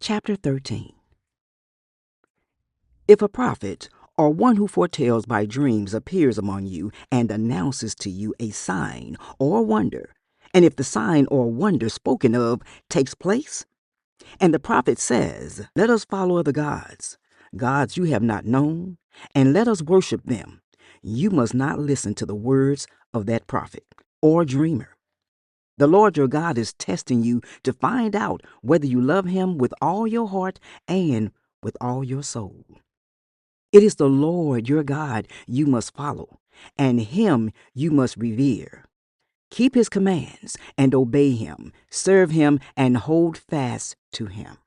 Chapter 13. If a prophet or one who foretells by dreams appears among you and announces to you a sign or wonder, and if the sign or wonder spoken of takes place, and the prophet says, "Let us follow other gods, gods you have not known, and let us worship them," you must not listen to the words of that prophet or dreamer. The Lord your God is testing you to find out whether you love him with all your heart and with all your soul. It is the Lord your God you must follow, and him you must revere. Keep his commands and obey him, serve him and hold fast to him.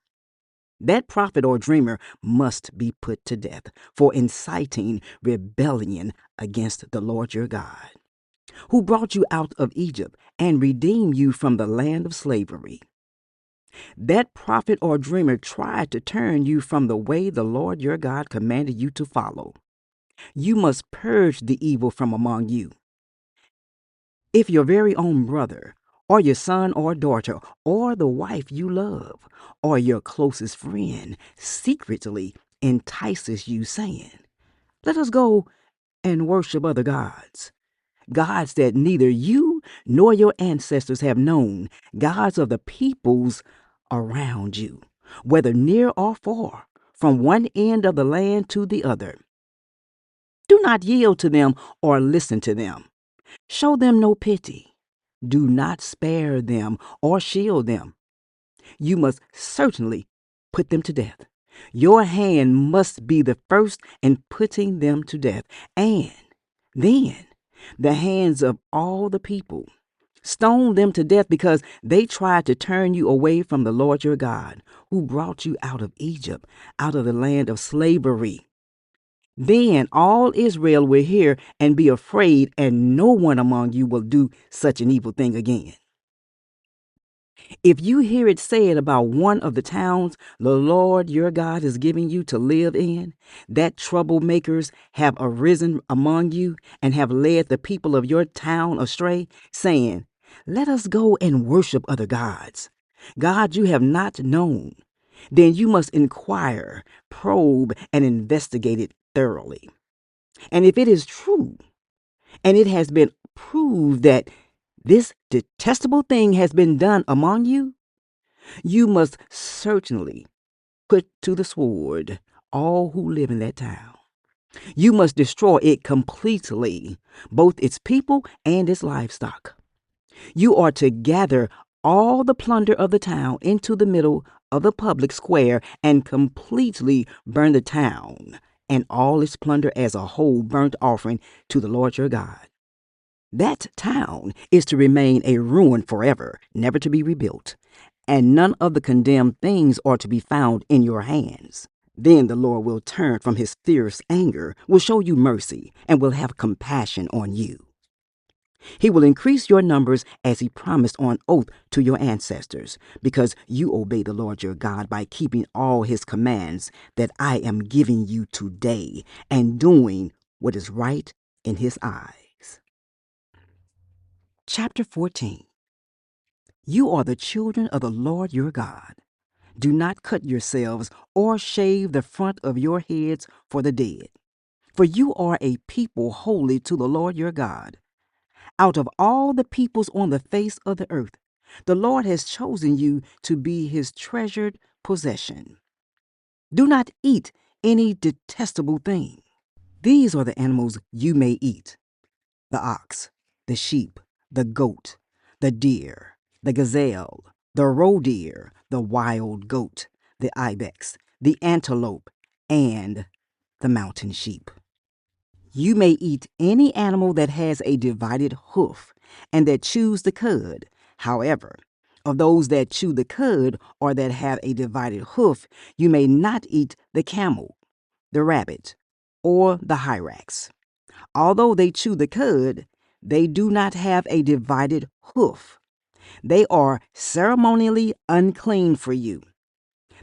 That prophet or dreamer must be put to death for inciting rebellion against the Lord your God, who brought you out of Egypt and redeemed you from the land of slavery. That prophet or dreamer tried to turn you from the way the Lord your God commanded you to follow. You must purge the evil from among you. If your very own brother, or your son or daughter, or the wife you love, or your closest friend secretly entices you, saying, "Let us go and worship other gods," gods that neither you nor your ancestors have known, gods of the peoples around you, whether near or far, from one end of the land to the other. Do not yield to them or listen to them. Show them no pity. Do not spare them or shield them. You must certainly put them to death. Your hand must be the first in putting them to death, and then the hands of all the people. Stone them to death because they tried to turn you away from the Lord your God, who brought you out of Egypt, out of the land of slavery. Then all Israel will hear and be afraid, and no one among you will do such an evil thing again. If you hear it said about one of the towns the Lord your God is giving you to live in, that troublemakers have arisen among you and have led the people of your town astray, saying, "Let us go and worship other gods, gods you have not known," then you must inquire, probe, and investigate it thoroughly. And if it is true, and it has been proved that this detestable thing has been done among you, you must certainly put to the sword all who live in that town. You must destroy it completely, both its people and its livestock. You are to gather all the plunder of the town into the middle of the public square and completely burn the town and all its plunder as a whole burnt offering to the Lord your God. That town is to remain a ruin forever, never to be rebuilt, and none of the condemned things are to be found in your hands. Then the Lord will turn from his fierce anger, will show you mercy, and will have compassion on you. He will increase your numbers as he promised on oath to your ancestors, because you obey the Lord your God by keeping all his commands that I am giving you today and doing what is right in his eyes. Chapter 14. You are the children of the Lord your God. Do not cut yourselves or shave the front of your heads for the dead, for you are a people holy to the Lord your God. Out of all the peoples on the face of the earth, the Lord has chosen you to be his treasured possession. Do not eat any detestable thing. These are the animals you may eat: the ox, the sheep, the goat, the deer, the gazelle, the roe deer, the wild goat, the ibex, the antelope, and the mountain sheep. You may eat any animal that has a divided hoof and that chews the cud. However, of those that chew the cud or that have a divided hoof, you may not eat the camel, the rabbit, or the hyrax. Although they chew the cud, they do not have a divided hoof. They are ceremonially unclean for you.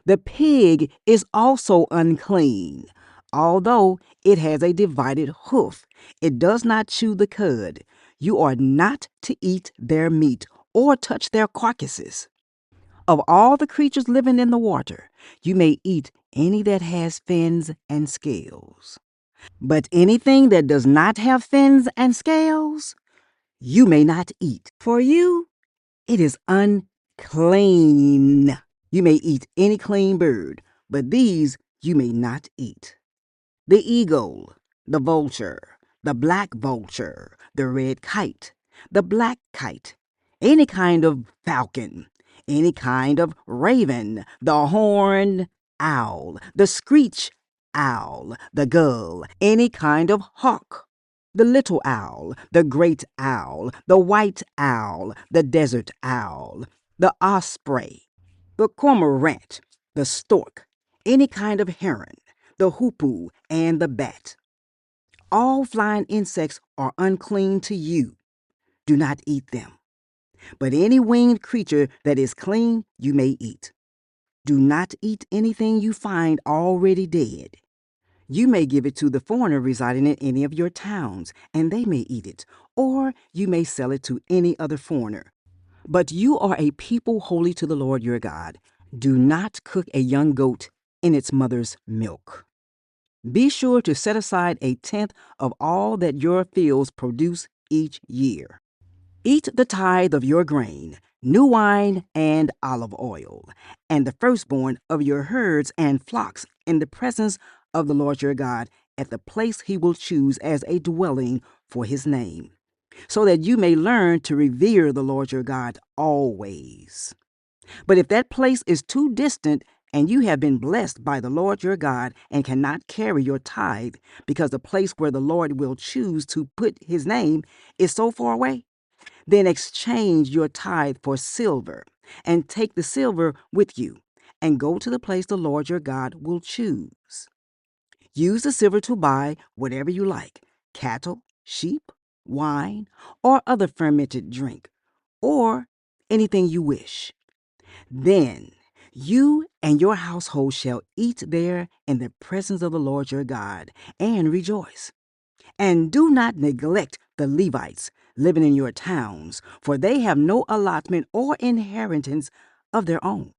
The pig is also unclean. Although it has a divided hoof, it does not chew the cud. You are not to eat their meat or touch their carcasses. Of all the creatures living in the water, you may eat any that has fins and scales. But anything that does not have fins and scales, you may not eat. For you, it is unclean. You may eat any clean bird, but these you may not eat: the eagle, the vulture, the black vulture, the red kite, the black kite, any kind of falcon, any kind of raven, the horned owl, the screech owl, the gull, any kind of hawk, the little owl, the great owl, the white owl, the desert owl, the osprey, the cormorant, the stork, any kind of heron, the hoopoe, and the bat. All flying insects are unclean to you. Do not eat them. But any winged creature that is clean you may eat. Do not eat anything you find already dead. You may give it to the foreigner residing in any of your towns, and they may eat it, or you may sell it to any other foreigner. But you are a people holy to the Lord your God. Do not cook a young goat in its mother's milk. Be sure to set aside a tenth of all that your fields produce each year. Eat the tithe of your grain, new wine, and olive oil, and the firstborn of your herds and flocks in the presence of the Lord your God at the place he will choose as a dwelling for his name, so that you may learn to revere the Lord your God always. But if that place is too distant and you have been blessed by the Lord your God and cannot carry your tithe because the place where the Lord will choose to put his name is so far away, then exchange your tithe for silver and take the silver with you and go to the place the Lord your God will choose. Use the silver to buy whatever you like: cattle, sheep, wine, or other fermented drink, or anything you wish. Then you and your household shall eat there in the presence of the Lord your God and rejoice. And do not neglect the Levites living in your towns, for they have no allotment or inheritance of their own.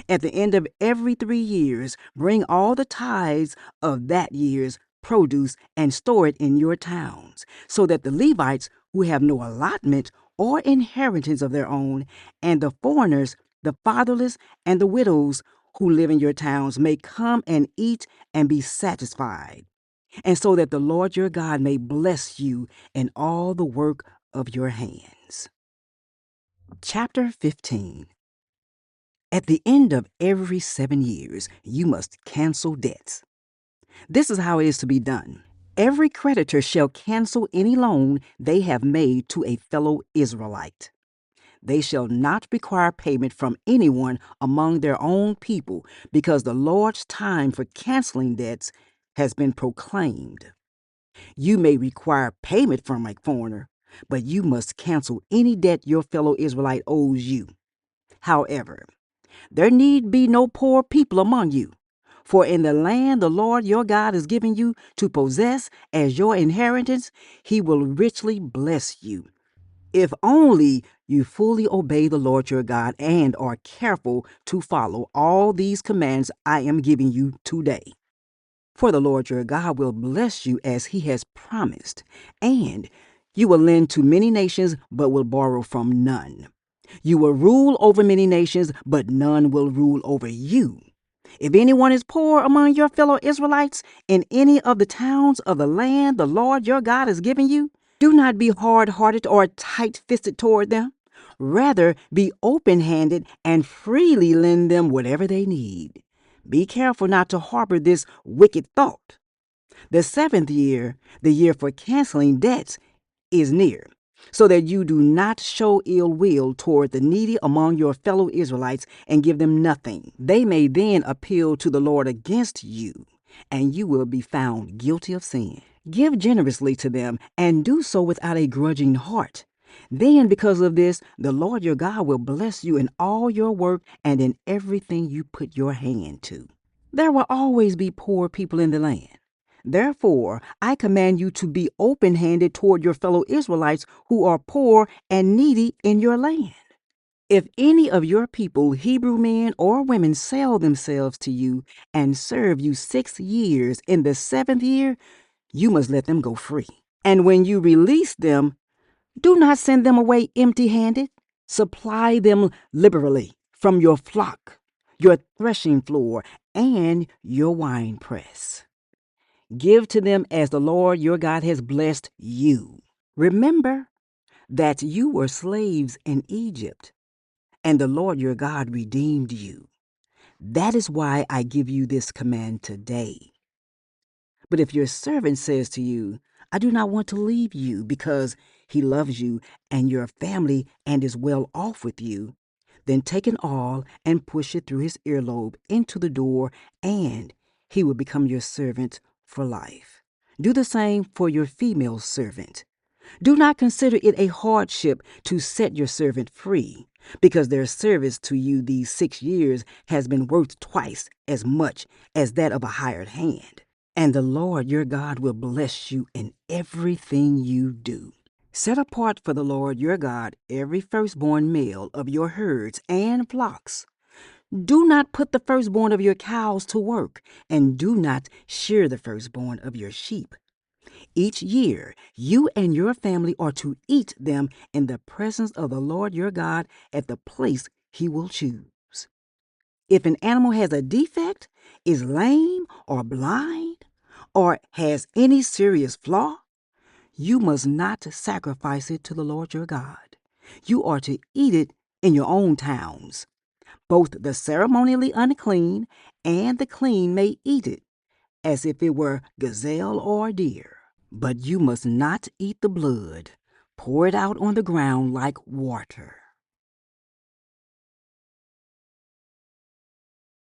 At the end of every 3 years, bring all the tithes of that year's produce and store it in your towns, so that the Levites who have no allotment or inheritance of their own, and the foreigners, the fatherless, and the widows who live in your towns may come and eat and be satisfied, and so that the Lord your God may bless you in all the work of your hands. Chapter 15. At the end of every 7 years, you must cancel debts. This is how it is to be done. Every creditor shall cancel any loan they have made to a fellow Israelite. They shall not require payment from anyone among their own people, because the Lord's time for canceling debts has been proclaimed. You may require payment from a foreigner, but you must cancel any debt your fellow Israelite owes you. However, there need be no poor people among you, for in the land the Lord your God is giving you to possess as your inheritance, he will richly bless you, if only you fully obey the Lord your God and are careful to follow all these commands I am giving you today. For the Lord your God will bless you as he has promised, and you will lend to many nations but will borrow from none. You will rule over many nations, but none will rule over you. If anyone is poor among your fellow Israelites in any of the towns of the land the Lord your God is giving you, do not be hard-hearted or tight-fisted toward them. Rather, be open-handed and freely lend them whatever they need. Be careful not to harbor this wicked thought. The 7th year, the year for canceling debts, is near, so that you do not show ill will toward the needy among your fellow Israelites and give them nothing. They may then appeal to the Lord against you, and you will be found guilty of sin. Give generously to them, and do so without a grudging heart. Then, because of this, the Lord your God will bless you in all your work and in everything you put your hand to. There will always be poor people in the land. Therefore, I command you to be open-handed toward your fellow Israelites who are poor and needy in your land. If any of your people, Hebrew men or women, sell themselves to you and serve you 6 years, in the seventh year, you must let them go free. And when you release them, do not send them away empty-handed. Supply them liberally from your flock, your threshing floor, and your winepress. Give to them as the Lord your God has blessed you. Remember that you were slaves in Egypt, and the Lord your God redeemed you. That is why I give you this command today. But if your servant says to you, I do not want to leave you because he loves you and your family and is well off with you, then take an awl and push it through his earlobe into the door, and he will become your servant for life. Do the same for your female servant. Do not consider it a hardship to set your servant free, because their service to you these 6 years has been worth twice as much as that of a hired hand. And the Lord your God will bless you in everything you do. Set apart for the Lord your God every firstborn male of your herds and flocks. Do not put the firstborn of your cows to work, and do not shear the firstborn of your sheep. Each year, you and your family are to eat them in the presence of the Lord your God at the place he will choose. If an animal has a defect, is lame or blind, or has any serious flaw, you must not sacrifice it to the Lord your God. You are to eat it in your own towns. Both the ceremonially unclean and the clean may eat it, as if it were gazelle or deer. But you must not eat the blood. Pour it out on the ground like water.